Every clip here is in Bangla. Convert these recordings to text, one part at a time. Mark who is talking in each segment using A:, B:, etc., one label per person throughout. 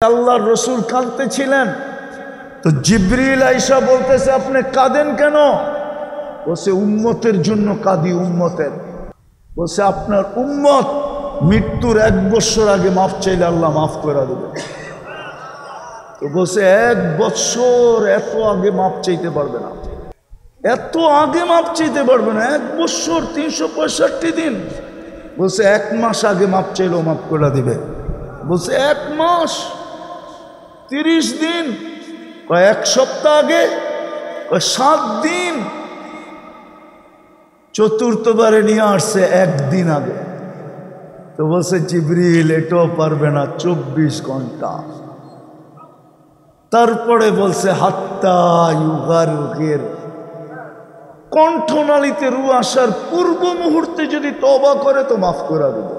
A: আল্লাহর রাসূল কাঁদতেছিলেন, তো জিবরিল আইসা বলতেছে আপনি কাঁদেন কেন? বলছে উম্মতের জন্য কাঁদি, উম্মতের। বলছে আপনার উম্মত মৃত্যুর 1 বছর আগে মাফ চাইলে আল্লাহ মাফ করে দেবে। তো বলছে 1 বছর এত আগে মাফ চাইতে পারবে না, এত আগে মাফ চাইতে পারবে না। 1 বছর 365 দিন। বলছে 1 মাস আগে মাফ চাইলেও মাফ করে দিবে। বলছে 1 মাস 30 দিন, 1 সপ্তাহ আগে, 7 দিন। চতুর্থবারে নিয়ে আসছে 1 দিন আগে। তো বলছে জিবরিল এটাও পারবে না, 24 ঘন্টা। তারপরে বলছে হাত্তা ইউগারগির, কণ্ঠনালীতে রু আসার পূর্ব মুহূর্তে যদি তওবা করে তো মাফ করে দেবে।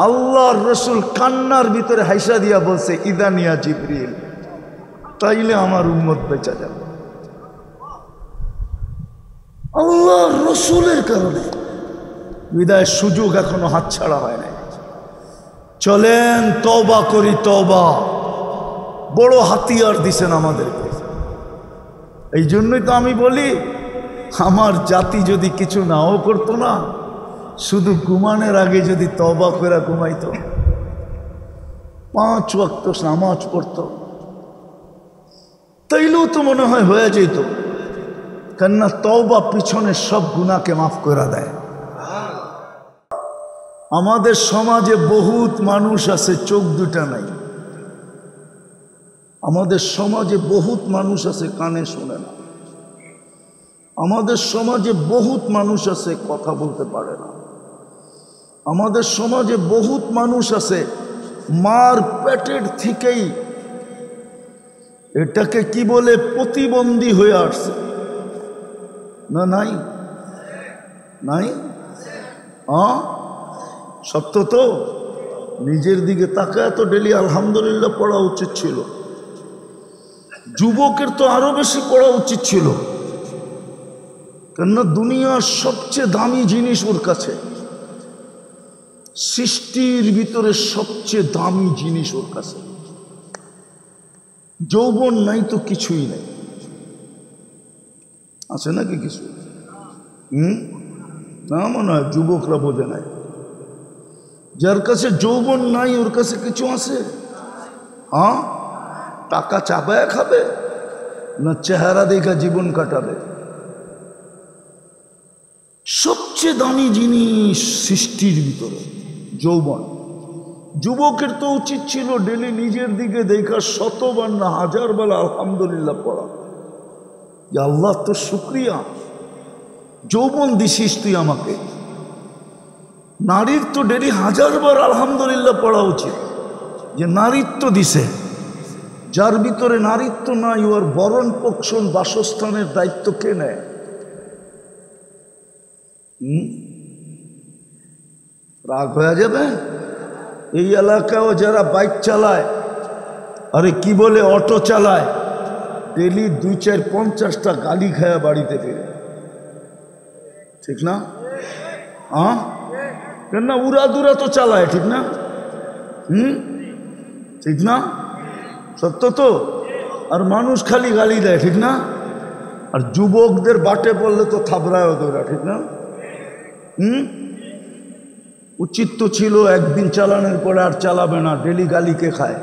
A: আল্লাহর রাসূল কান্নার ভিতরে হাইসা দিয়া বলছে ইদানিয়া জিবরিল, তাইলে আমার উম্মত বেঁচে যাবে। আল্লাহর রাসূলের কারণে বিদায়ের সুযোগ এখনো হাতছাড়া হয় নাই। চলেন তওবা করি, তওবা বড় হাতিয়ার দিছেন আমাদেরকে। এই জন্যই তো আমি বলি আমার জাতি যদি কিছু নাও করতো না, শুধু ঘুমানোর আগে যদি তওবা করে ঘুমাইতো, 5 ওয়াক্ত নামাজ পড়তো, তাইলেও তো মনে হয় হয়ে যেত। কেননা তওবা পিছনের সব গুনাহকে মাফ করে দেয়। আমাদের সমাজে বহুত মানুষ আছে চোখ দুটা নাই, আমাদের সমাজে বহুত মানুষ আছে কানে শোনে না, আমাদের সমাজে বহুত মানুষ আছে কথা বলতে পারে না, আমাদের সমাজে বহুত মানুষ আছে মার পেটের থেকেই এটাকে কি বলে প্রতিবন্ধী হয়ে আসছে না? নাই নাই? সত্য তো। নিজের দিকে তাকায় তো ডেলি আলহামদুলিল্লাহ পড়া উচিত ছিল। যুবকের তো আরো বেশি পড়া উচিত ছিল, কেননা দুনিয়ার সবচেয়ে দামি জিনিস ওর কাছে, সৃষ্টির ভিতরে সবচেয়ে দামি জিনিস ওর কাছে। যৌবন নাই তো কিছুই নাই, আছে নাকি কিছু? না, মনে হয় যুবকরা বোঝে নাই। যার কাছে যৌবন নাই ওর কাছে কিছু আছে? টাকা চাপায় খাবে না চেহারা দেখা জীবন কাটাবে? সবচেয়ে দামি জিনিস সৃষ্টির ভিতরে যৌবন। যুবকের তো উচিত ছিল ডেলি নিজের দিকে দেখা 100 বার না 1000 বার আলহামদুলিল্লাহ পড়া, যে আল্লাহ তো শুকরিয়া যৌবন দিছিস তুই আমাকে। নারীর তো ডেলি 1000 বার আলহামদুলিল্লাহ পড়া উচিত, যে নারীত্ব দিছে। যার ভিতরে নারীত্ব নাই ওর বরণ পোষণ বাসস্থানের দায়িত্ব কে নেয়? রাগ হয়ে যাবে। এই এলাকাও যারা বাইক চালায়, আরে কি বলে অটো চালায়, ডেলি 2, 4, 50টা গালি খায়া বাড়িতে ফিরে, ঠিক না? কেননা উড়াদুরা তো চালায়, ঠিক না? ঠিক না? সত্য তো। আর মানুষ খালি গালি দেয়, ঠিক না? আর যুবকদের বাটে পড়লে তো থাবড়ায় ওরা, ঠিক না? উচিত তো ছিল একদিন চালানোর পরে আর চালাবে না, ডেলি গালিকে খায়।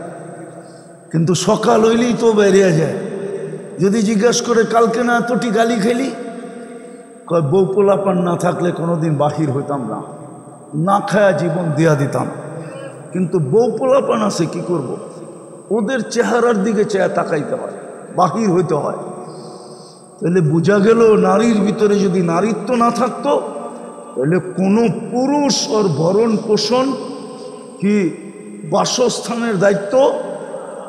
A: কিন্তু সকাল হইলেই তো বেরিয়ে যায়। যদি জিজ্ঞাসা করে কালকে না এতটি গালি খেলি, কয় বউ পোলাপান না থাকলে কোনোদিন বাহির হইতাম না, না খায়া জীবন দিয়া দিতাম। কিন্তু বউ পোলাপান আছে কি করব, ওদের চেহারার দিকে চেয়ে তাকাইতে হয়, বাহির হইতে হয়। তাহলে বোঝা গেল নারীর ভিতরে যদি নারীত্ব না থাকতো, তাহলে কোনো পুরুষ ওর ভরণ পোষণ কি বাসস্থানের দায়িত্ব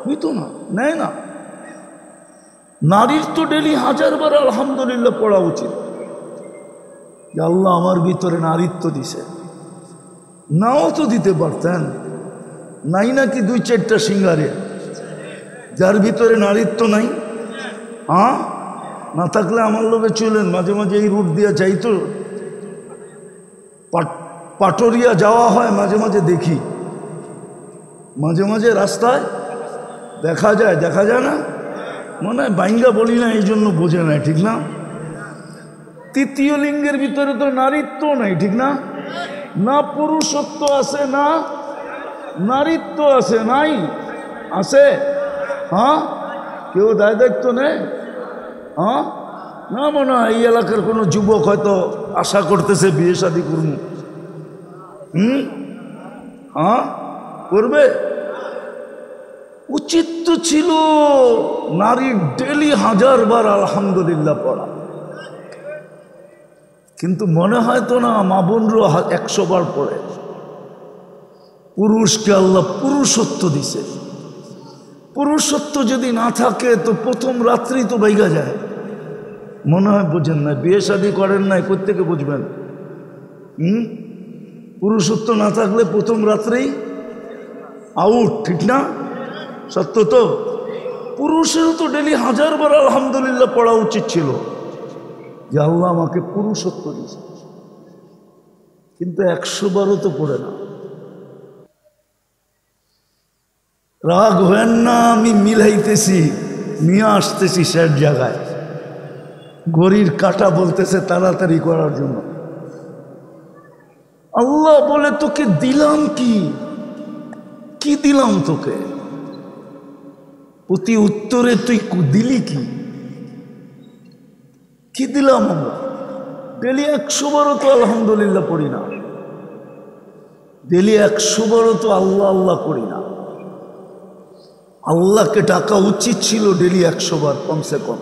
A: নিত না, নেয় না। নারীর তো ডেলি 1000 বার আলহামদুলিল্লাহ পড়া উচিত, যে আল্লাহ আমার ভিতরে নারীত্ব দিছে। নাও তো দিতে পারতেন, নাই নাকি 2-4টা সিঙ্গারে? যার ভিতরে নারীত্ব নাই, না থাকলে আমার লোকে চলেন, মাঝে মাঝে এই রুট দিয়ে যাইতো, পাটুরিয়া যাওয়া হয়, মাঝে মাঝে দেখি মাঝে মাঝে রাস্তায় দেখা যায় না, মনে হয় বাইঙ্গা বলি না এই জন্য বোঝে না, ঠিক না? তৃতীয় লিঙ্গের ভিতরে তো নারীত্ব নাই, ঠিক না? না পুরুষত্ব আছে না নারীত্ব আছে, নাই আছে? হ্যাঁ, কেউ দায় দায়িত্ব নেই? হ্যাঁ, না মনে হয় এই এলাকার কোনো যুবক হয়তো আশা করতেছে বিয়ে শাদী করবো। হ্যাঁ, করবে। উচিত তো ছিল নারীর ডেলি 1000 বার আলহামদুলিল্লাহ পড়া, কিন্তু মনে হয় তো না, মা বোনরও 100 বার পড়ে। পুরুষকে আল্লাহ পুরুষত্ব দিছে, পুরুষত্ব যদি না থাকে তো প্রথম রাত্রি তো বাইগা যায়। মনে হয় বোঝেন না, বিয়ে শাদী করেন নাই, কোত্থেকে বুঝবেন? পুরুষত্ব না থাকলে প্রথম রাত্রেই আউট, ঠিক না? সত্য তো। পুরুষেরও তো ডেলি 1000 বার আলহামদুলিল্লাহ পড়া উচিত ছিল যে আল্লাহ আমাকে পুরুষত্ব দিয়েছে, কিন্তু 100 বারও তো পড়ে না। রাগ হেন না, আমি মিলাইতেছি, নিয়ে আসতেছি শেষ জায়গায়। ঘড়ির কাঁটা বলতেছে তাড়াতাড়ি করার জন্য। আল্লাহ বলে তোকে দিলাম কি দিলাম তোকে? প্রতি উত্তরে তুই দিলি কি দিলাম আমরা? ডেলি 100 বারও তো আলহামদুলিল্লাহ পড়ি না, ডেলি 100 বারও তো আল্লাহ আল্লাহ করি না। আল্লাহকে ডাকা উচিত ছিল ডেলি 100 বার কমসে কম।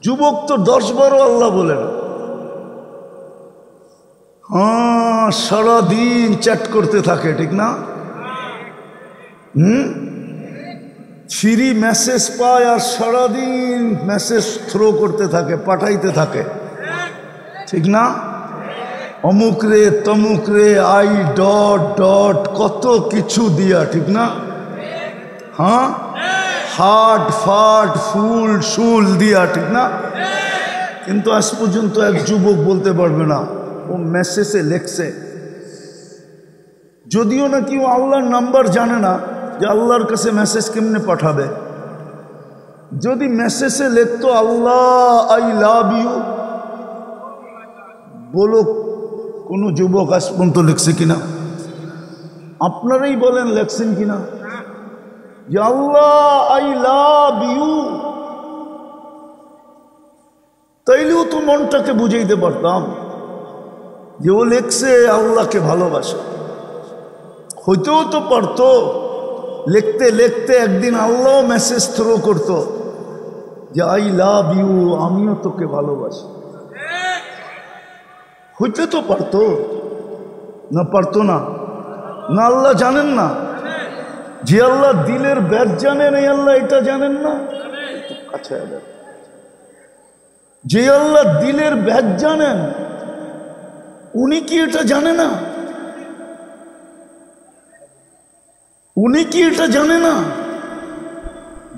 A: যুবক তো 10 বারও আল্লাহ বলে না। হ্যাঁ, সারাদিন চ্যাট করতে থাকে, ঠিক না? ফ্রি মেসেজ পায় আর সারাদিন মেসেজ থ্রো করতে থাকে, পাঠাইতে থাকে, ঠিক না? অমুক রে তমুক রে, আই ডট ডট কত কিছু দিয়া, ঠিক না? হ্যাঁ, হাট ফাট ফুল শুল দিয়া, ঠিক না? কিন্তু আজ পর্যন্ত এক যুবক বলতে পারবে না ও মেসেজে লেখছে। যদিও না কেউ আল্লাহর নাম্বার জানে না যে আল্লাহর কাছে মেসেজ কেমনে পাঠাবে। যদি মেসেজে লিখতো আল্লাহ আই লাভ ইউ, বলো কোনো যুবক আজ পর্যন্ত লিখছে কিনা? আপনারাই বলেন লেখছেন কিনা যে আল্লাহ আই লাভ ইউ? তাইলেও তো মনটাকে বুঝাইতে পারতাম যে ও লেখছে আল্লাহকে ভালোবাসে। হইতেও তো পারতো লিখতে লিখতে একদিন আল্লাহ মেসেজ থ্রো করতো যে আই লাভ ইউ, আমিও তোকে ভালোবাসি। হইতে তো পারতো না? পারতো না? না আল্লাহ জানেন না? যে আল্লাহ দিলের ব্যাগ জানেন, এই আল্লাহ এটা জানেন না? আচ্ছা, যে আল্লাহ দিলের ব্যাগ জানেন উনি কি এটা জানে না? উনি কি এটা জানে না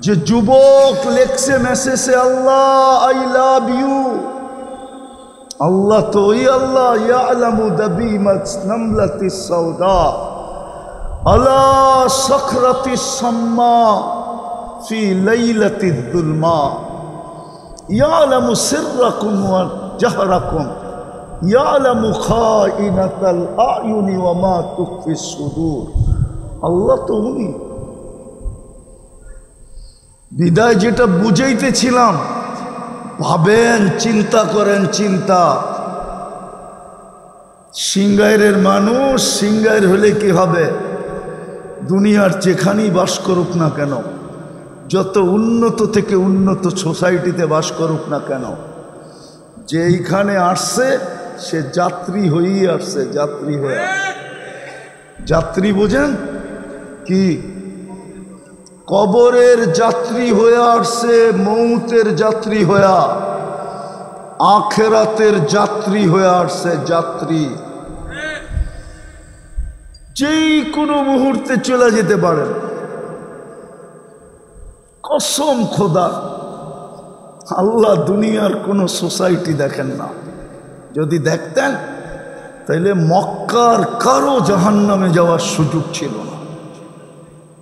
A: যে যুবক লেখছে মেসেজে আল্লাহ আই লাভ ইউ? আল্লাহ তো ওই আল্লাহ ইয়ালামু দাবিমাত নামলাতিস সাউদা আলা সাখরাতিস সাম্মা ফি লাইলাতিদ দুলমা ইয়ালামু সিররাকুম ওয়া জাহরাকুম ইয়ালামু খাইনাতাল আয়ুনি ওয়া মা তুখফিস সুদূর। আল্লাহ তো উনি। বিদায় যেটা বুঝাইতেছিলাম, ভাবেন, চিন্তা করেন, চিন্তা। সিঙ্গাইরের মানুষ সিঙ্গাইর হলে কি হবে? দুনিয়ার যেখানেই বাস করুক না কেন, যত উন্নত থেকে উন্নত সোসাইটিতে বাস করুক না কেন, যে এইখানে আসছে সে যাত্রী হয়েই আসছে, যাত্রী হয়ে। যাত্রী বোঝেন কি? কবরের যাত্রী হয়ে আসছে, মৌতের যাত্রী হয়ে, আখেরাতের যাত্রী হয়ে আসছে, যাত্রী। যেই কোনো মুহূর্তে চলে যেতে পারেন। কসম খোদা, আল্লাহ দুনিয়ার কোনো সোসাইটি দেখেন না। যদি দেখতেন তাইলে মক্কার কারো জাহান্নামে যাওয়ার সুযোগ ছিল না।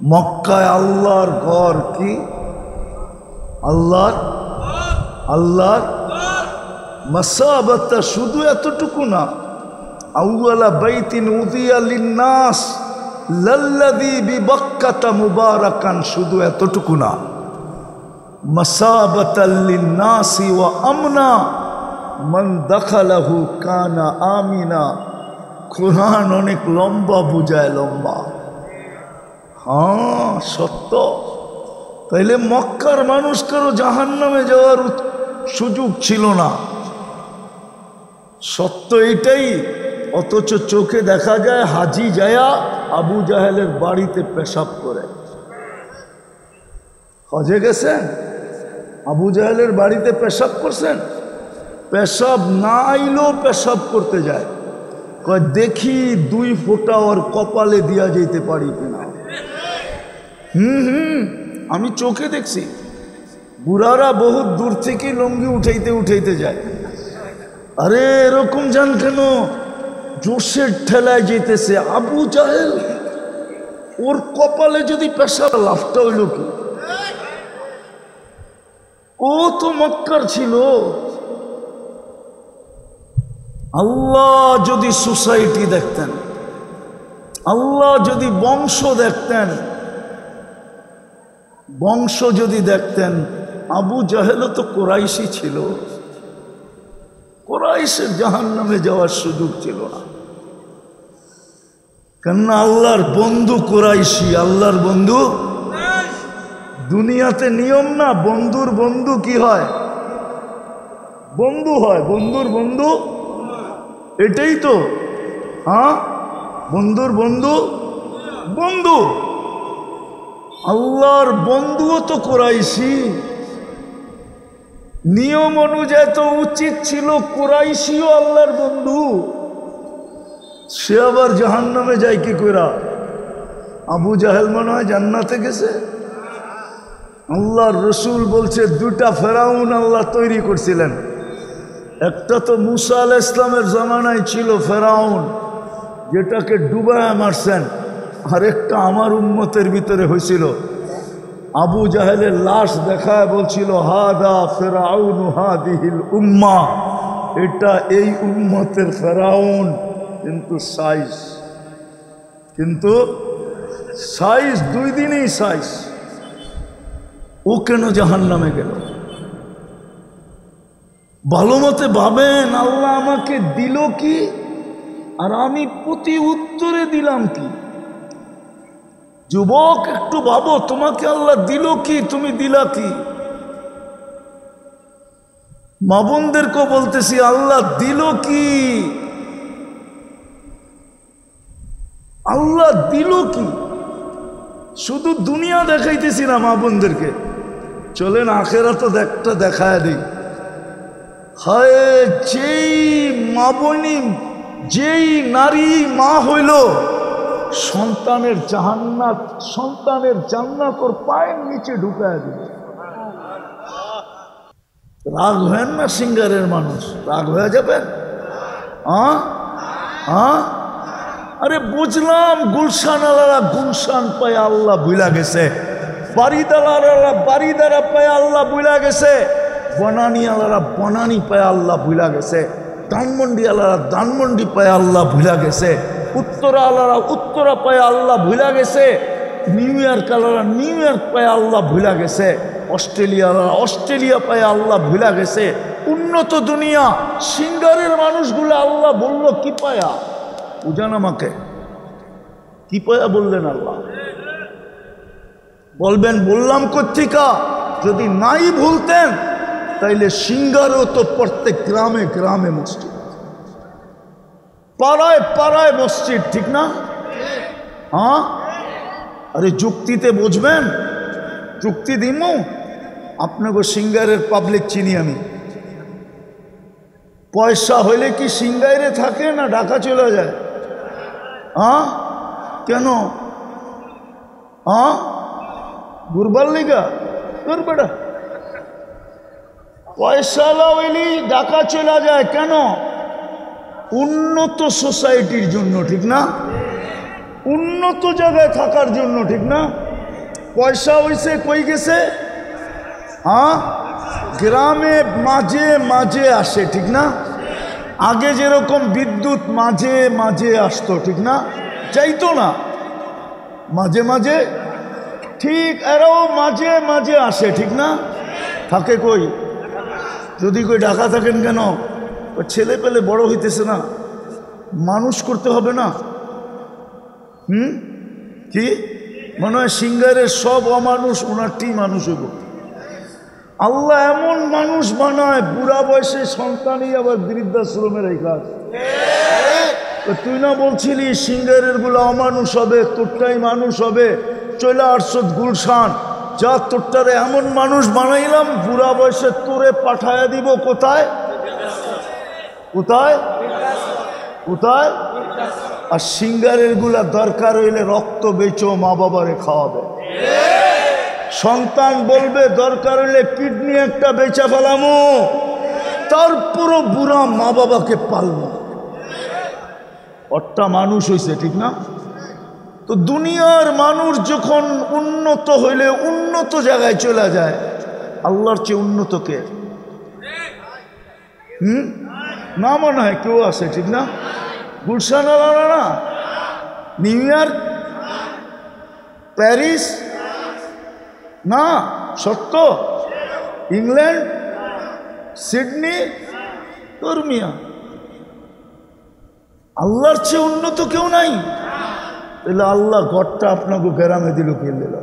A: মক্কায় আল্লাহর ঘর কি? আল্লাহর মাসাবাতা, শুধু এতটুকু না। আউয়ালা বাইতিন উযিয়া লিন্নাস লাল্লাযী বিবাক্কাতা মুবারাকান, শুধু এতটুকু না। মাসাবাতাল লিন্নাসি ওয়া আমনা মান দাখালাহু কানা আমিনা। কোরআন অনেক লম্বা বুঝায়, লম্বা। হ্যাঁ, সত্য। তাইলে মক্কার মানুষ কারো জাহান্নামে যাওয়ার সুযোগ ছিল না, সত্য এটাই। অথচ চোখে দেখা যায় হাজি যায়া আবু জাহেলের বাড়িতে পেশাব করে। হজে গেছেন, আবু জাহেলের বাড়িতে পেশাব করছেন? পেশাব না আইলেও পেশাব করতে যায়, কয় দেখি 2 ফোঁটা ওর কপালে দিয়া যেতে পারি কিনা। আমি চোখে দেখছি, বুড়ারা বহুত দূর থেকে লঙ্গি উঠাইতে উঠাইতে যায়। আরে এরকম যান কেন? জোশের ঠেলায় যেতেছে। আবু জাহেল, ওর কপালে যদি পেশাব, লাভটা হইল কি? ও তো মক্কার ছিল। আল্লাহ যদি সোসাইটি দেখতেন, আল্লাহ যদি বংশ দেখতেন, বংশ যদি দেখতেন, আবু জাহেলও তো কুরাইশি ছিল। কুরাইশের জাহান্নামে যাওয়ার সুযোগ ছিল না, কেননা আল্লাহর বন্ধু কুরাইশি। আল্লাহর বন্ধু, দুনিয়াতে নিয়ম না, বন্ধুর বন্ধু কি হয়? বন্ধু হয়। বন্ধুর বন্ধু এটাই তো। হ্যাঁ, বন্ধুর বন্ধু বন্ধু। আল্লাহর বন্ধুও তো কুরাইশি। নিয়ম অনুযায়ী তো উচিত ছিল কুরাইশিও আল্লাহর বন্ধু। সে আবার জাহান্নামে যায় কি কইরা? আবু জাহেল মনে হয় জান্নাতে গেছে। আল্লাহর রসুল বলছে 2টা ফেরাউন আল্লাহ তৈরি করছিলেন। একটা তো মুসা আলাইহিস ইসলামের জামানায় ছিল ফেরাউন, যেটাকে ডুবায় মারছেন। আর একটা আমার উম্মতের ভিতরে হয়েছিল। আবু জাহেলের লাশ দেখায় বলছিল, হাদা ফেরাউন হাদিহিল উম্মা, এটা এই উম্মতের ফেরাউন। কিন্তু সাইজ 2 দিনেই সাইজ। ও কেন জাহান্নামে গেল? ভালো মতে ভাবেন, আল্লাহ আমাকে দিল কি আর আমি প্রতি উত্তরে দিলাম কি? যুবক, একটু ভাবো, তোমাকে আল্লাহ দিল কি, তুমি দিলা কি? মা বোনদেরকেও বলতেছি, আল্লাহ দিল কি? আল্লাহ দিল কি? শুধু দুনিয়া দেখাইতেছি না মা বোনদেরকে, চলেন আখেরাত একটা দেখায় দিই। হায়, যেই মা বোনি, যেই নারী মা হইল, সন্তানের জান্নাত ওর পায়ের নিচে ঢুকায় দিল। রাগ হেন না সিঙ্গারের মানুষ, রাগ হয়ে যাবেন? আরে বুঝলাম, গুলশান আলারা গুলশান পায় আল্লাহ ভুলা গেছে, বাড়িদালারা বাড়িদারা পায় আল্লাহ ভুলা গেছে, বনানি আলারা বনানি পায় আল্লাহ ভুলা গেছে, ধানমন্ডি আলারা ধানমন্ডি পায় আল্লাহ ভুলা গেছে, উত্তরা আলারা উত্তরা পায় আল্লাহ ভুলা গেছে, নিউ ইয়র্ক আলারা নিউ ইয়র্ক পায় আল্লাহ ভুলা গেছে, অস্ট্রেলিয়া আলারা অস্ট্রেলিয়া পায় আল্লাহ ভুলা গেছে। উন্নত দুনিয়া সিঙ্গারের মানুষগুলো আল্লাহ বলল কি পায়া? বুঝান আমাকে, কি পায়া বললেন আল্লাহ? বলবেন বললাম কোত্থেকা? যদি নাই ভুলতেন তাইলে সিঙ্গারও তো প্রত্যেক গ্রামে গ্রামে মসজিদ, পাড়ায় পাড়ায় মসজিদ, ঠিক না? হ্যাঁ, আরে যুক্তিতে বুঝবেন, যুক্তি দিমু। আপনাকে সিঙ্গারের পাবলিক চিনি আমি। পয়সা হইলে কি সিঙ্গারে থাকে না ঢাকা চলে যায়? হ্যাঁ, কেন? হ্যাঁ, ঘুরবার লিগা? তোর বেটা পয়সা হইলি ঢাকা চলে যায় কেন? উন্নত সোসাইটির জন্য, ঠিক না? উন্নত জায়গায় থাকার জন্য, ঠিক না? পয়সা হইছে কই গেছে? হ্যাঁ, গ্রামে মাঝে মাঝে আসে, ঠিক না? আগে যেরকম বিদ্যুৎ মাঝে মাঝে আসতো, ঠিক না? চাইতো না মাঝে মাঝে, ঠিক এরাও মাঝে মাঝে আসে, ঠিক না? থাকে কই? যদি কই ঢাকা থাকেন কেন? ছেলে পেলে বড় হইতেছে না, মানুষ করতে হবে না। কি মনে হয় সিঙ্গারের সব অমানুষ ওনারটি মানুষ হইব? আল্লাহ এমন মানুষ বানায় বুড়া বয়সে সন্তানই আবার বৃদ্ধাশ্রমের এই কাজ। তুই না বলছিলি সিঙ্গারের গুলা অমানুষ হবে, তোরটাই মানুষ হবে। চলে আসছত গুলশান, যা তোরটারে এমন মানুষ বানাইলাম বুড়া বয়সে তোরে পাঠায়া দিব কোথায়? কোথায় কোথায়? আর সিঙ্গারের গুলা দরকার হইলে রক্ত বেচো, মা বাবারে খাওয়াবে। সন্তান বলবে দরকার হইলে কিডনি একটা বেচা ফেলামো, তারপরও বুড়া মা বাবাকে পালবো। ওটা মানুষ হইছে, ঠিক না? তো দুনিয়ার মানুষ যখন উন্নত হইলে উন্নত জায়গায় চলে যায়, আল্লাহর চেয়ে উন্নত কে? না মনে হয় কেউ আছে, ঠিক না? গুলশান না, নিউ ইয়র্ক, প্যারিস না, সত্য, ইংল্যান্ড, সিডনি, ধর্মিয়া, আল্লাহর চেয়ে উন্নত কেউ নাই। তাহলে আল্লাহ ঘরটা আপনাকে গ্রামে দিল, কে দিল?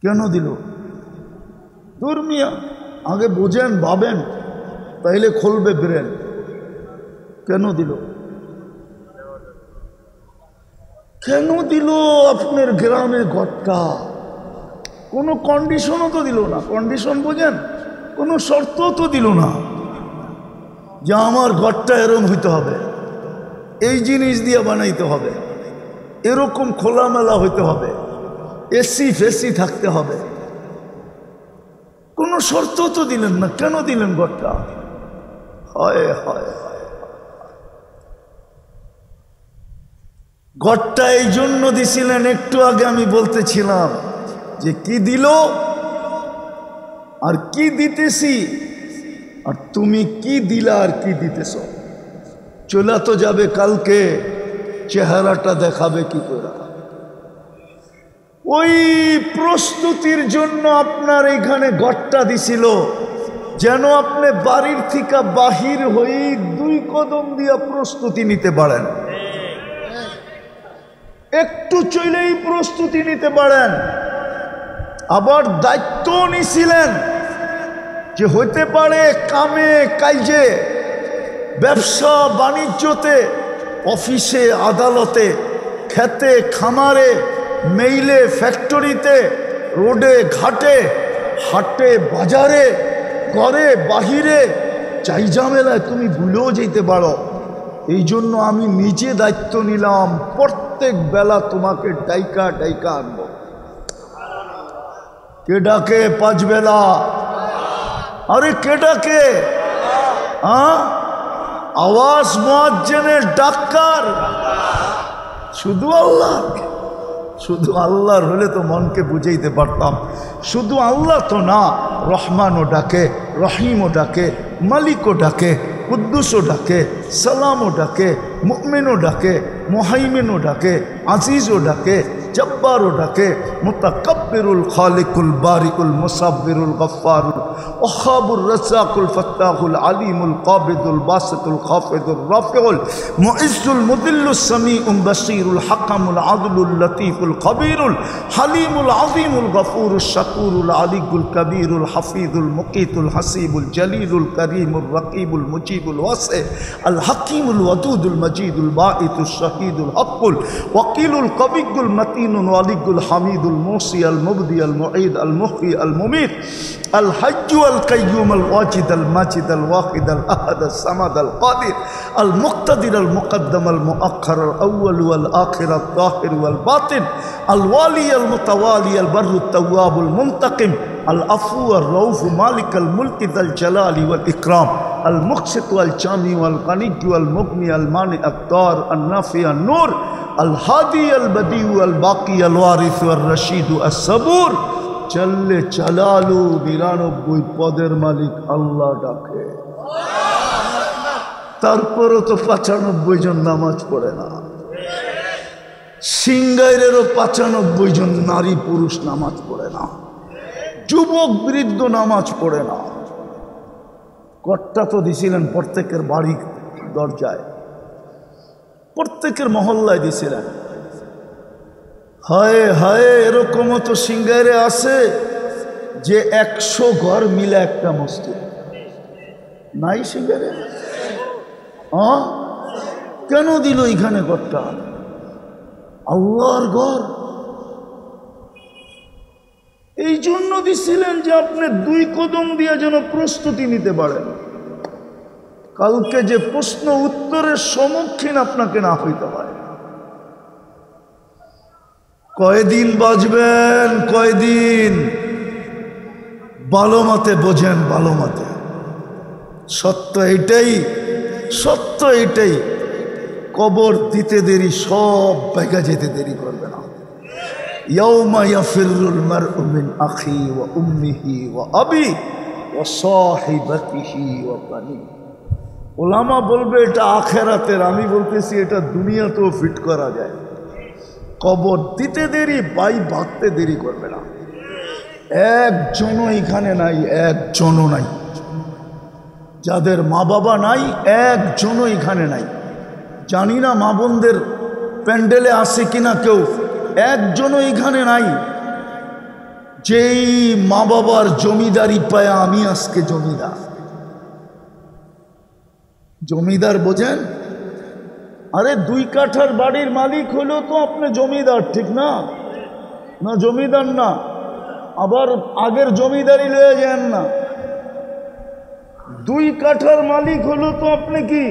A: কেন দিল? ধর্মিয়া আগে বোঝেন, ভাবেন, তাইলে খুলবে ব্রেন। কেন দিল? কেন দিল আপনার গ্রামে ঘরটা? কোনো কন্ডিশনও তো দিল না। কন্ডিশন বোঝেন? কোনো শর্ত তো দিল না যে আমার ঘরটা এরকম হইতে হবে, এই জিনিস দিয়ে বানাইতে হবে, এরকম খোলামেলা হইতে হবে, এসি ফেসি থাকতে হবে। কোনো শর্ত তো দিলেন না। কেন দিলেন ঘরটা? হয় হয় ঘরটা এই জন্য দিছিলেন, একটু আগে আমি বলতেছিলাম যে কি দিল আর কি দিতেছি, আর তুমি কি দিলা আর কি দিতেছ। চলা তো যাবে কালকে, চেহারাটা দেখাবে কি করে? ওই প্রস্তুতির জন্য আপনার এখানে ঘরটা দিছিল, যেন আপনি বাড়ির থেকে বাহির হই 2 কদম দিয়া প্রস্তুতি নিতে পারেন, একটু চলেই প্রস্তুতি নিতে পারেন। আবার দায়িত্ব নিছিলেন যে হইতে পারে কামে কাজে, ব্যবসা বাণিজ্যতে, অফিসে আদালতে, খেতে খামারে, মেইলে ফ্যাক্টরিতে, রোডে ঘাটে, হাটে বাজারে, ঘরে বাহিরে, চাই ঝামেলায় তুমি ভুলেও যেতে পারো। এই জন্য আমি নিজে দায়িত্ব নিলাম, প্রত্যেক বেলা তোমাকে ডাইকা ডাইকা আনবো। কে ডাকে 5 বেলা? আরে কে ডাকে? আওয়াজ মুয়াজ্জিনের ডাক্তার শুধু আল্লাহ। শুধু আল্লাহর হলে তো মনকে বুঝাইতে পারতাম। শুধু আল্লাহ তো না, রহমানও ডাকে, রহিমও ডাকে, মালিকও ডাকে, কুদ্দুসও ডাকে, সালামও ডাকে, মুমিনও ডাকে, মুহাইমিনও ডাকে, আজিজও ডাকে, জব্বারও ডাকে, মুতাকাব্বিরুল খালিকুল বারিকুল মুসাব্বিরুল গফফারুল ওয়াহাবুর রাজ্জাকুল ফাত্তাহুল আলিমুল কাবিদুল বাসিতুল খাফিদুর রাফিউল মুইজ্জুল মুদিল্লুস সামিউল বাসীরুল হাকামুল আদলুল লতীফুল খবীরুল হালিমুল আযীমুল গফুরুশ শাকুরুল আলিকুল কবীরুল হাফিজুল মুকিতুল হাসিবুল জলিলুল করিমুর রকিবুল মুজিবুল ওয়াসি আল হাকিমুল ওয়াদুদুল মজিদুল বাঈতুশ শাহীদুল হকুল ওয়াকিলুল কবিয়ুল মতিনুল ওয়ালিকুল হামিদুল মুসি আল মুবদি আল মুঈদ আল মুহয়ি আল মুমীত আল হাজ্জু আল কাইয়্যুম আল ওয়াজিদ আল মাজিদ আল ওয়াহিদ আল আহাদ আল সামাদ আল কাদির আল মুক্তাদির আল মুকদ্দম আল মুআখ্খার আল আউয়াল ওয়াল আখির আল যাহির ওয়াল বাতিন আল ওয়ালি আল মুতাওয়ালি আল বাররুত তাওয়াবুল মুনতাকিম আল আফু আর রউফ মালিক আল মুলকি যাল জালালি ওয়াল ইকরাম আল মুকসিত ওয়াল জামি ওয়াল গানি ওয়াল মুগনি আল মানি আত তার আন নাফি আন নূর আল হাদি আল বদিউ আল বাকি আল ওয়ারিস আল রশিদ আস সবুর চল্লে চালালু ৯৯ পদের মালিক আল্লাহ ডাকে। তারপরও তো ৯৫ জন নামাজ পড়ে না। সিঙ্গাইরেরও ৯৫ জন নারী পুরুষ নামাজ পড়ে না, যুবক বৃদ্ধ নামাজ পড়ে না। কর্তা তো দিছিলেন প্রত্যেকের বাড়ি দরজায়, প্রত্যেকের মহল্লায় দিছিলেন। হায় হায়, এরকমও তো সিঙ্গাইরে আছে যে ১০০ ঘর মিলে একটা মসজিদ নাই সিঙ্গাইরে। কেন দিল এখানে ঘরটা? আল্লাহর ঘর এই জন্য দিছিলেন যে আপনি ২ কদম দিয়ে যেন প্রস্তুতি নিতে পারেন, কালকে যে প্রশ্ন উত্তরের সম্মুখীন আপনাকে না হইতে হয়। কয়দিন বাঁচবেন, কয়দিন? ভালো মতে বোঝেন, ভালো মতে। সত্য এটাই, সত্য এটাই, কবর দিতে দেরি, সব বেগা যেতে দেরি করবে না। ইয়াউমা ইয়াফিরুল মারউ মিন আখি ওয়া উম্মিহি ওয়া আবি ওয়া সাহিবাতিহি ওয়া বানি। ওলামা বলবে এটা আখেরাতের, আমি বলতেছি এটা দুনিয়াতেও ফিট করা যায়। কবর দিতে দেরি, ভাই ভাগতে দেরি করবে না। একজনও এখানে নাই, একজনও নাই। যাদের মা বাবা নাই, একজনও এখানে নাই। জানি না মা বোনদের প্যান্ডেলে আসে কিনা কেউ, একজনও এখানে নাই যেই মা বাবার জমিদারি পায় আমি আজকে জমিদার। জমিদার বোঝেন? আরে ২ কাঠার বাড়ির মালিক হলেও তো আপনি জমিদার, ঠিক না? না জমিদার না, আবার আগের জমিদারি লয়ে যান না। ২ কাঠার মালিক হলেও তো আপনি কি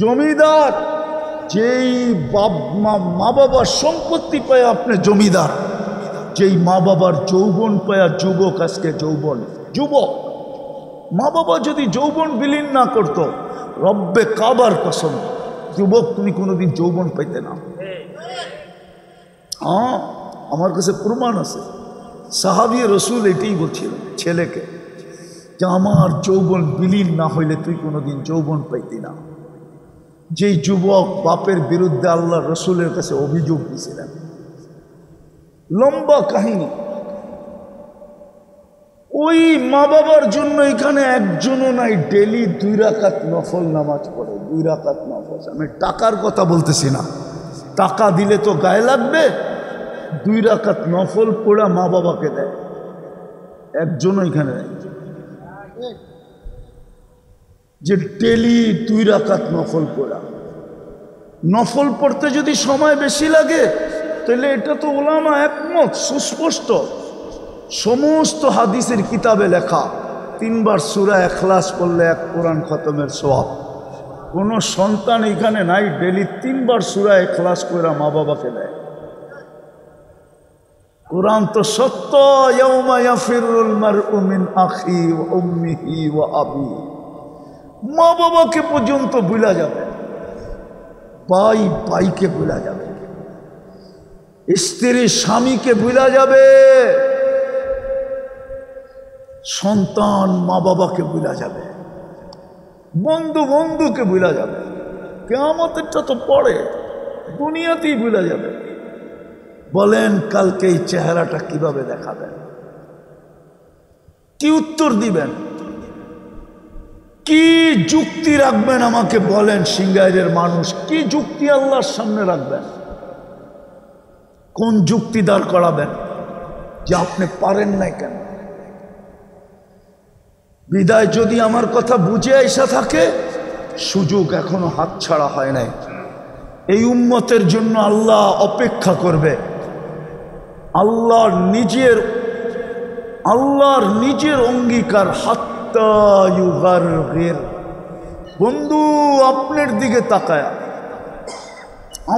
A: জমিদার। যেই মা বাবার সম্পত্তি পায় আপনি জমিদার, যেই মা বাবার যৌবন পায়া যুবক আজকে যৌবন যুবক। মা বাবা যদি যৌবন বিলীন না করতো, রব্বে কাবার কসম, যুবক তুমি কোনোদিন যৌবন পাইতে না। হ্যাঁ, আমার কাছে প্রমাণ আছে। সাহাবী রসুল এটাই বলছিলেন ছেলেকে, যে আমার যৌবন বিলীন না হইলে তুই কোনোদিন যৌবন পাইতি না। যেই যুবক বাপের বিরুদ্ধে আল্লাহ রসুলের কাছে অভিযোগ দিয়েছিলেন, লম্বা কাহিনী। ওই মা বাবার জন্য এখানে একজনও নাই ডেলি 2 রাকাত নফল নামাজ পড়ে। 2 রাকাত নফল। আমি টাকার কথা বলতেছি না, টাকা দিলে তো গায়ে লাগবে। 2 রাকাত নফল পড়া মা বাবাকে দেয়, একজনও এখানে নাই যে ডেলি 2 রাকাত নফল পড়া। নফল পড়তে যদি সময় বেশি লাগে তাহলে এটা তো ওলামা একমত, সুস্পষ্ট। সমস্ত হাদিসের কিতাবে লেখা 3 বার সূরা ইখলাস পড়লে 1 কোরআন খতমের সওয়াব। কোনো সন্তান এখানে নাই ডেলি 3 বার সূরা ইখলাস করে মা বাবাকে দেয়। কোরআন তো সত্য, ইয়াউমা ইয়াফিরুল মারউ মিন আখি ওয়া উম্মিহি ওয়া আবি। মা বাবাকে পর্যন্ত ভুলা যাবে, ভাই ভাইকে ভুলা যাবে, স্ত্রী স্বামীকে ভুলা যাবে, সন্তান মা বাবাকে ভুলা যাবে, বন্ধু বন্ধুকে ভুলা যাবে। কিয়ামতেরটা তো পরে, দুনিয়াতেই ভুলা যাবে। বলেন কালকে এই চেহারাটা কিভাবে দেখাবেন? কি উত্তর দিবেন? কি যুক্তি রাখবেন আমাকে বলেন? সিঙ্গাইরের মানুষ কি যুক্তি আল্লাহর সামনে রাখবেন? কোন যুক্তি দাঁড় করাবেন যে আপনি পারেন নাই কেন? বিদায় যদি আমার কথা বুঝে আইসা থাকে, সুযোগ এখনো হাতছাড়া হয় নাই। এই উম্মতের জন্য আল্লাহ অপেক্ষা করবে। আল্লাহর নিজের অঙ্গীকার, হাত্তা ইউগারগির। বন্ধু আপনার দিকে তাকায়া,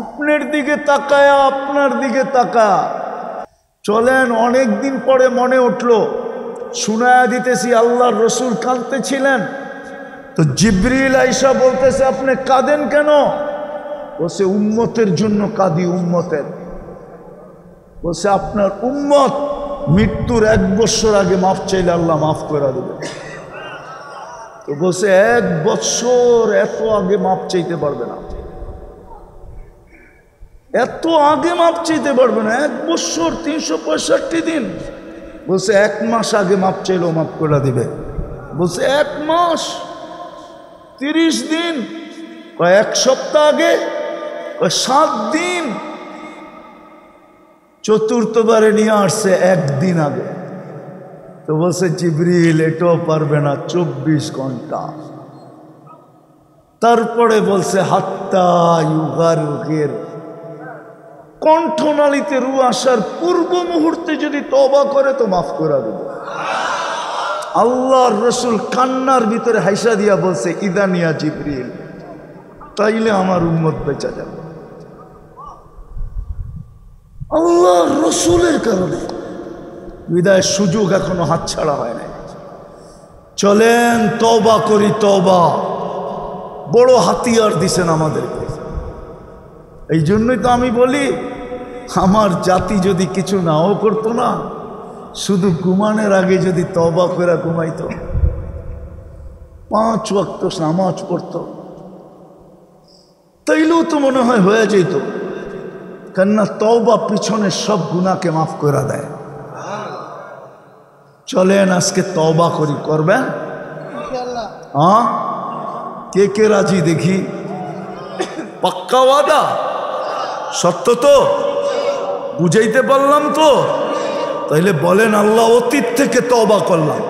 A: আপনার দিকে তাকায়া, আপনার দিকে তাকায়া চলেন। অনেক দিন পরে মনে উঠলো, শুনায়া দিতেছি আল্লাহর রসুল কাঁদতেছিলেন। তো জিবরিল আইসা বলতেছে আপনি কাঁদেন কেন? বলছে উম্মতের জন্য কাঁদি, উম্মতের। বলছে আপনার উম্মত মৃত্যুর 1 বছর আগে মাফ চাইলে আল্লাহ মাফ করে দেবে। তো বলছে 1 বছর এত আগে মাফ চাইতে পারবে না, এত আগে মাপ চাইতে পারবে না। 1 বছর 365 দিন। বলছে 1 মাস আগে মাপ চাইলেও মাফ করে দিবে। বলছে 1 মাস 30 দিন, 1 সপ্তাহ আগে, 7 দিন। চতুর্থবারে নিয়ে আসছে 1 দিন আগে। তো বলছে জিবরিল এটাও পারবে না, 24 ঘন্টা। তারপরে বলছে হাত্তা ইউগারুগের, কণ্ঠনালীতে রু আসার পূর্ব মুহূর্তে যদি তওবা করে তো মাফ করে দেবে। আল্লাহর রসুল কান্নার ভিতরে হাইসা দিয়া বলছে ইদানিয়া জিবরিল, তাইলে আমার উম্মত বেঁচে যাবে। আল্লাহর রসুলের কারণে বিদায় সুযোগ এখনো হাতছাড়া হয় নাই। চলেন তওবা করি, তওবা বড় হাতিয়ার দিছেন আমাদেরকে। এই জন্যই তো আমি বলি, আমার জাতি যদি কিছু নাও করতো না, শুধু ঘুমানোর আগে যদি তওবা করে ঘুমাইতো, 5 ওয়াক্ত নামাজ পড়তো, তাইলেও তো মনে হয় হয়ে যেত। কেননা তওবা পিছনের সব গুনাহকে মাফ করে দেয়। চলেন আজকে তওবা করি, করবেন? হ্যাঁ, কে কে রাজি দেখি? পাক্কা ওয়াদা? সত্য তো? বুঝাইতে পারলাম তো? তাইলে বলেন আল্লাহ অতীত থেকে তওবা করলাম।